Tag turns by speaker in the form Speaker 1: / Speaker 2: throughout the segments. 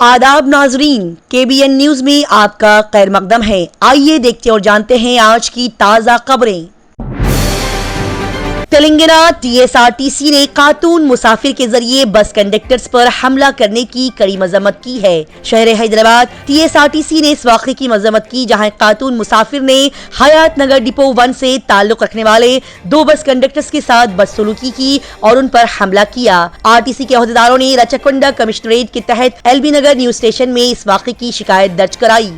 Speaker 1: आदाब नाजरीन, KBN news में आपका खैर मकदम है। आइए देखते और जानते हैं आज की ताजा खबरें। तेलंगाना TSRTC ने खातून मुसाफिर के जरिए बस कंडक्टर्स पर हमला करने की कड़ी मजम्मत की है। शहर हैदराबाद TSRTC ने इस वाक़े की मजम्मत की जहां खातून मुसाफिर ने हयात नगर डिपो 1 से ताल्लुक रखने वाले 2 बस कंडक्टर्स के साथ बदसलूकी की और उन पर हमला किया। RTC के अहदेदारों ने रचकुंडा कमिश्नरेट के तहत LB नगर न्यूज स्टेशन में इस वाक़े की शिकायत दर्ज कराई।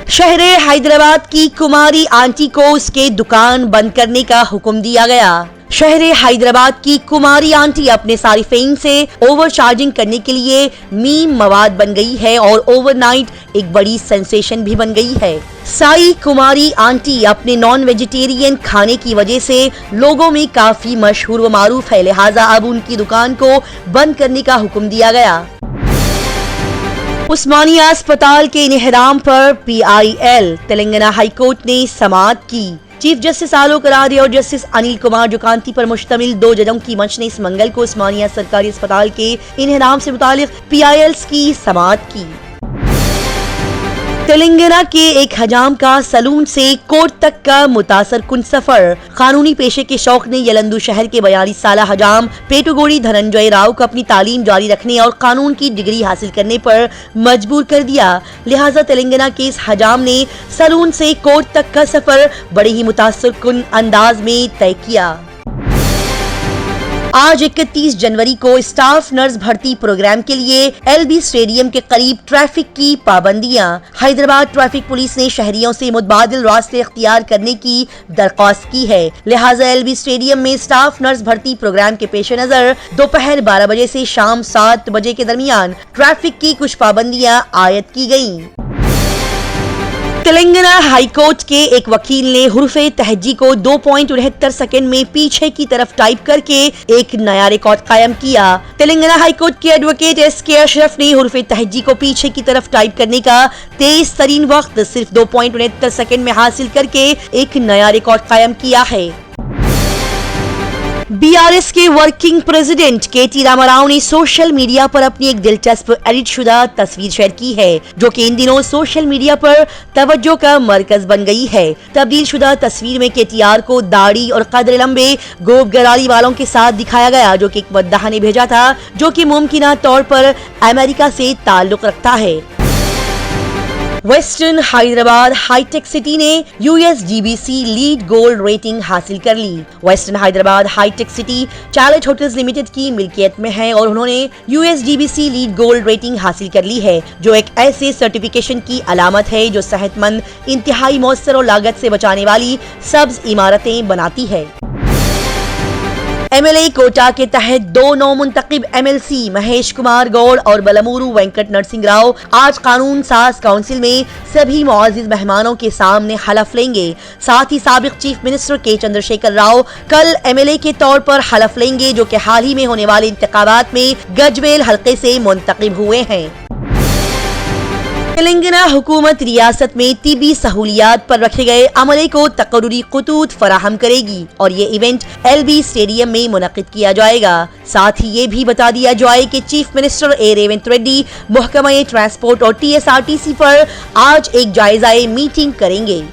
Speaker 1: शहर हैदराबाद की कुमारी आंटी को उसके दुकान बंद करने का हुक्म दिया गया। शहर हैदराबाद की कुमारी आंटी अपने सारिफीन से ओवर चार्जिंग करने के लिए मीम मवाद बन गई है और ओवरनाइट एक बड़ी सेंसेशन भी बन गई है। साई कुमारी आंटी अपने नॉन वेजिटेरियन खाने की वजह से लोगों में काफी मशहूर व मारूफ है, लिहाजा अब उनकी दुकान को बंद करने का हुक्म दिया गया। उस्मानिया अस्पताल के इन्हदाम पर PIL तेलंगाना हाई कोर्ट ने समाअत की। चीफ जस्टिस आलोक राधे और जस्टिस अनिल कुमार जोकांती पर मुश्तमिल 2 जजों की मंच ने इस मंगल को उस्मानिया सरकारी अस्पताल के इन्हदाम से मुतालिक PILs की समाअत की। तेलंगाना के एक हजाम का सलून से कोर्ट तक का मुतासर कुन सफर। कानूनी पेशे के शौक ने यलंदू शहर के 42 साल हजाम पेटुगोड़ी धनंजय राव को अपनी तालीम जारी रखने और कानून की डिग्री हासिल करने पर मजबूर कर दिया, लिहाजा तेलंगाना के इस हजाम ने सलून से कोर्ट तक का सफर बड़े ही मुतासर कुन अंदाज में तय किया। आज 31 जनवरी को स्टाफ नर्स भर्ती प्रोग्राम के लिए LB स्टेडियम के करीब ट्रैफिक की पाबंदियां। हैदराबाद ट्रैफिक पुलिस ने शहरियों से मुतबादिल रास्ते इख्तियार करने की दरख्वास्त की है, लिहाजा LB स्टेडियम में स्टाफ नर्स भर्ती प्रोग्राम के पेश नजर दोपहर 12 बजे से शाम 7 बजे के दरमियान ट्रैफिक की कुछ पाबंदियां आयद की गयी। तेलंगाना हाई कोर्ट के एक वकील ने हुर्फे तहज्जी को 2.69 सेकंड में पीछे की तरफ टाइप करके एक नया रिकॉर्ड कायम किया। तेलंगाना हाई कोर्ट के एडवोकेट SK अशरफ ने हुर्फे तहज्जी को पीछे की तरफ टाइप करने का तेज तरीन वक्त सिर्फ 2.69 सेकंड में हासिल करके एक नया रिकॉर्ड कायम किया है। BRS के वर्किंग प्रेसिडेंट KT रामाराव ने सोशल मीडिया पर अपनी एक दिलचस्प एडिट शुदा तस्वीर शेयर की है, जो कि इन दिनों सोशल मीडिया पर तवज्जो का मरकज बन गई है। तब्दील शुदा तस्वीर में KTR को दाढ़ी और कदर लंबे गोब गरारी वालों के साथ दिखाया गया, जो कि एक मद्दाह ने भेजा था, जो कि मुमकिना तौर पर अमेरिका से ताल्लुक रखता है। वेस्टर्न हैदराबाद हाईटेक सिटी ने USGBC लीड गोल्ड रेटिंग हासिल कर ली। Western Hyderabad hitech city challenge hotels limited की मिल्कियत में है और उन्होंने USGBC लीड गोल्ड रेटिंग हासिल कर ली है, जो एक ऐसे सर्टिफिकेशन की अलामत है जो सेहतमंद, इंतहाई मौसर और लागत से बचाने वाली सब्ज इमारतें बनाती है। MLA कोटा के तहत 2 नौमुंतखब MLC महेश कुमार गौड़ और बलमूरू वेंकट नरसिंह राव आज कानून साज काउंसिल में सभी मुआजिज मेहमानों के सामने हलफ लेंगे। साथ ही साबिक chief minister K Chandrashekhar Rao कल MLA के तौर पर हलफ लेंगे, जो कि हाल ही में होने वाले इंतखाबात में गजवेल हल्के से मुंतखब हुए हैं। तेलंगाना हुकूमत रियासत में तिबी सहूलियात पर रखे गए अमले को तकर्रुरी खतूत फराहम करेगी और ये इवेंट LB स्टेडियम में मुनक्किद किया जाएगा। साथ ही ये भी बता दिया जाए कि chief minister A Revanth Reddy महकमा ट्रांसपोर्ट और TSRTC पर आज एक जायजा मीटिंग करेंगे।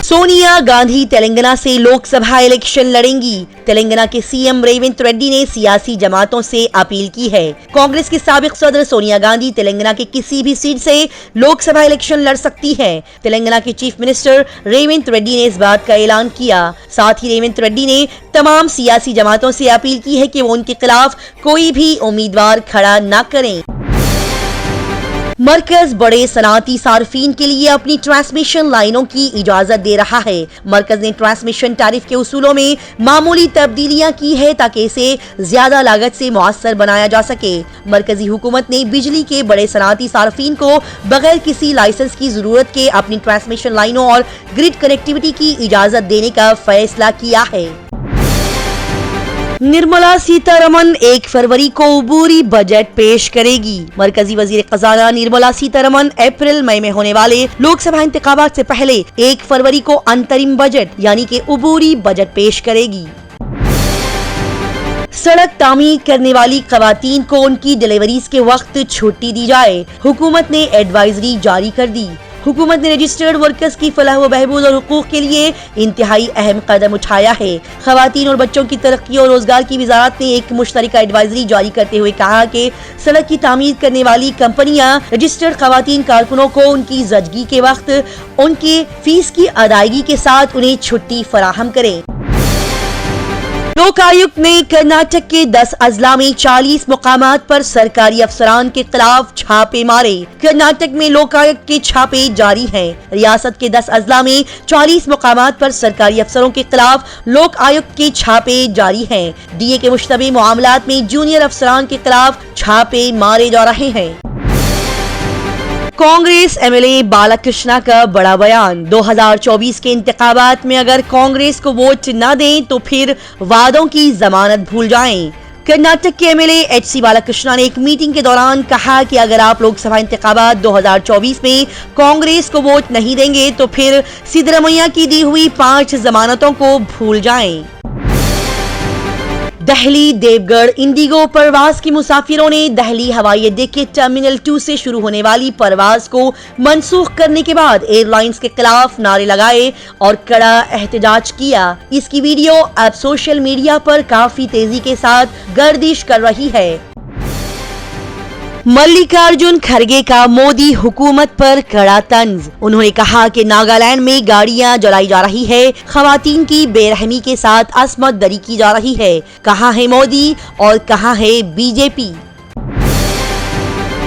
Speaker 1: सोनिया गांधी तेलंगाना से लोकसभा इलेक्शन लड़ेंगी। तेलंगाना के CM रेवंत रेड्डी ने सियासी जमातों से अपील की है। कांग्रेस की साबिक सदर सोनिया गांधी तेलंगाना के किसी भी सीट से लोकसभा इलेक्शन लड़ सकती हैं। तेलंगाना के चीफ मिनिस्टर रेवंत रेड्डी ने इस बात का ऐलान किया। साथ ही रेवंत रेड्डी ने तमाम सियासी जमातों से अपील की है कि वो उनके खिलाफ कोई भी उम्मीदवार खड़ा न करें। मरकज बड़े सनाती सार्फिन के लिए अपनी ट्रांसमिशन लाइनों की इजाजत दे रहा है। मरकज ने ट्रांसमिशन टैरिफ के उसूलों में मामूली तब्दीलियां की है ताकि इसे ज्यादा लागत से मुअस्सर बनाया जा सके। मरकजी हुकूमत ने बिजली के बड़े सनाती सार्फिन को बगैर किसी लाइसेंस की जरूरत के अपनी ट्रांसमिशन लाइनों और ग्रिड कनेक्टिविटी की इजाजत देने का फैसला किया है। निर्मला सीतारमण 1 फरवरी को अबूरी बजट पेश करेगी। मरकजी वजीर खजाना निर्मला सीतारमण अप्रैल मई में होने वाले लोकसभा इंतखाबात से पहले 1 फरवरी को अंतरिम बजट यानी कि अबूरी बजट पेश करेगी। सड़क तामीर करने वाली खवातीन को उनकी डिलीवरीज के वक्त छुट्टी दी जाए। हुकूमत ने एडवाइजरी जारी कर दी। हुकूमत ने रजिस्टर्ड वर्कर्स की फलाह व बहबूद और हुकूक के लिए इंतहाई अहम कदम उठाया है। खवातीन और बच्चों की तरक्की और रोजगार की वजारत ने एक मुश्तरका एडवाइजरी जारी करते हुए कहा कि सड़क की तामीर करने वाली कंपनियां रजिस्टर्ड खवातीन कारकुनों को उनकी जजगी के वक्त उनके फीस की अदायगी के साथ उन्हें छुट्टी फराहम करें। लोक आयुक्त ने कर्नाटक के 10 अजला में 40 मुकामात पर सरकारी अफसरान के खिलाफ छापे मारे। कर्नाटक में लोक आयुक्त के छापे जारी हैं। रियासत के 10 अजला में 40 मुकामात पर सरकारी अफसरों के खिलाफ लोक आयुक्त के छापे जारी हैं। डीए के मुश्तबे मामलात में जूनियर अफसरान के खिलाफ छापे मारे जा रहे हैं। कांग्रेस एमएलए बालाकृष्णा का बड़ा बयान। 2024 के इंतखाबात में अगर कांग्रेस को वोट न दें तो फिर वादों की जमानत भूल जाएं। कर्नाटक के एमएलए एचसी बालाकृष्णा ने एक मीटिंग के दौरान कहा कि अगर आप लोकसभा इंतखाबात 2024 में कांग्रेस को वोट नहीं देंगे तो फिर सिद्धरमैया की दी हुई 5 जमानतों को भूल जाएं। दिल्ली देवगढ़ इंडिगो परवाज के मुसाफिरों ने दिल्ली हवाई अड्डे के टर्मिनल 2 से शुरू होने वाली परवाज को मनसूख करने के बाद एयरलाइंस के खिलाफ नारे लगाए और कड़ा एहतजाज किया। इसकी वीडियो अब सोशल मीडिया पर काफी तेजी के साथ गर्दिश कर रही है। मल्लिकार्जुन खड़गे का मोदी हुकूमत पर कड़ा तंज। उन्होंने कहा कि नागालैंड में गाड़ियां जलाई जा रही है, खवातीन की बेरहमी के साथ असमत दरी की जा रही है। कहाँ है मोदी और कहाँ है बीजेपी?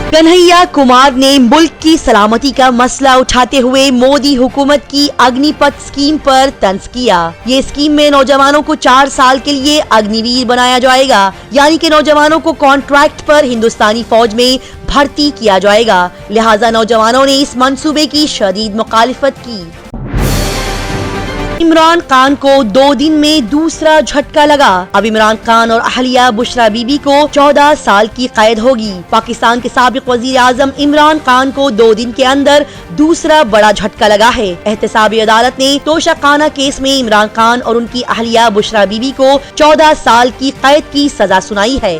Speaker 1: कन्हैया कुमार ने मुल्क की सलामती का मसला उठाते हुए मोदी हुकूमत की अग्निपथ स्कीम पर तंज किया। ये स्कीम में नौजवानों को 4 साल के लिए अग्निवीर बनाया जाएगा, यानी कि नौजवानों को कॉन्ट्रैक्ट पर हिंदुस्तानी फौज में भर्ती किया जाएगा। लिहाजा नौजवानों ने इस मंसूबे की शदीद मुखालिफत की। इमरान खान को 2 दिन में दूसरा झटका लगा। अब इमरान खान और अहलिया बुशरा बीबी को 14 साल की कैद होगी। पाकिस्तान के साबिक वजीर आजम इमरान खान को 2 दिन के अंदर दूसरा बड़ा झटका लगा है। एहतसाबी अदालत ने तोशाखाना केस में इमरान खान और उनकी अहलिया बुशरा बीबी को 14 साल की कैद की सजा सुनाई है।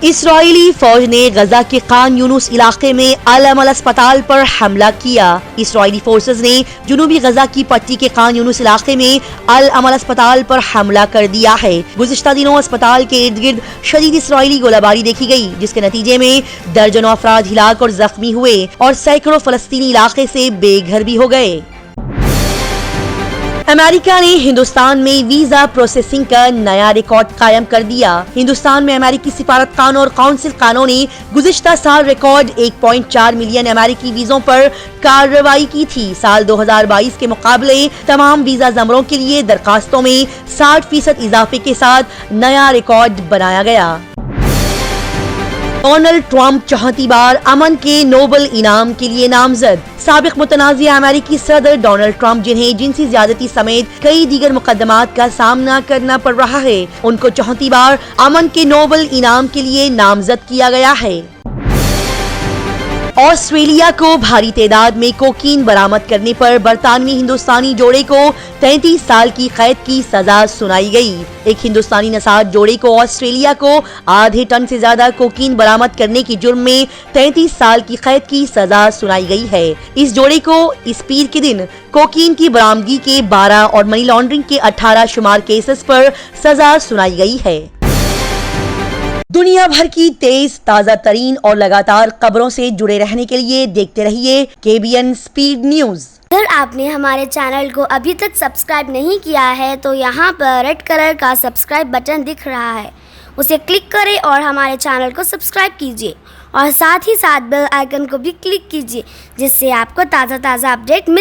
Speaker 1: इसराइली फौज ने गजा के खान यूनुस इलाके में अल-अमल अस्पताल पर हमला किया। इसराइली फोर्सेस ने जुनूबी गजा की पट्टी के खान यूनुस इलाके में अल-अमल अस्पताल पर हमला कर दिया है। गुज़िश्ता दिनों अस्पताल के इर्द गिर्द शदीद इसराइली गोलाबारी देखी गई, जिसके नतीजे में दर्जनों अफराद हिलाक और जख्मी हुए और सैकड़ों फलस्तीनी इलाके से बेघर भी हो गए। अमेरिका ने हिंदुस्तान में वीजा प्रोसेसिंग का नया रिकॉर्ड कायम कर दिया। हिंदुस्तान में अमेरिकी सिफारतखानों और काउंसिल खानों ने गुज़िश्ता साल रिकॉर्ड 1.4 मिलियन अमेरिकी वीजों पर कार्रवाई की थी। साल 2022 के मुकाबले तमाम वीजा जमरों के लिए दरखास्तों में 60% इजाफे के साथ नया रिकॉर्ड बनाया गया। डोनाल्ड ट्रंप चौथी बार अमन के नोबेल इनाम के लिए नामजद। साबिक मुतनाज़िया अमेरिकी सदर डोनाल्ड ट्रंप, जिन्हें जिनसी ज्यादती समेत कई दीगर मुकदमात का सामना करना पड़ रहा है, उनको चौथी बार अमन के नोबेल इनाम के लिए नामजद किया गया है। ऑस्ट्रेलिया को भारी तादाद में कोकीन बरामद करने पर बरतानवी हिंदुस्तानी जोड़े को 33 साल की कैद की सजा सुनाई गई। एक हिंदुस्तानी नसाज जोड़े को ऑस्ट्रेलिया को आधे टन से ज्यादा कोकीन बरामद करने की जुर्म में 33 साल की कैद की सजा सुनाई गई है। इस जोड़े को इस पीर के दिन कोकीन की बरामदगी के 12 और मनी लॉन्ड्रिंग के 18 शुमार केसेस पर सजा सुनाई गई है। दुनिया भर की तेज, ताजा तरीन और लगातार खबरों से जुड़े रहने के लिए देखते रहिए KBN स्पीड न्यूज।
Speaker 2: अगर आपने हमारे चैनल को अभी तक सब्सक्राइब नहीं किया है तो यहाँ पर रेड कलर का सब्सक्राइब बटन दिख रहा है, उसे क्लिक करें और हमारे चैनल को सब्सक्राइब कीजिए और साथ ही साथ बेल आइकन को भी क्लिक कीजिए, जिससे आपको ताज़ा अपडेट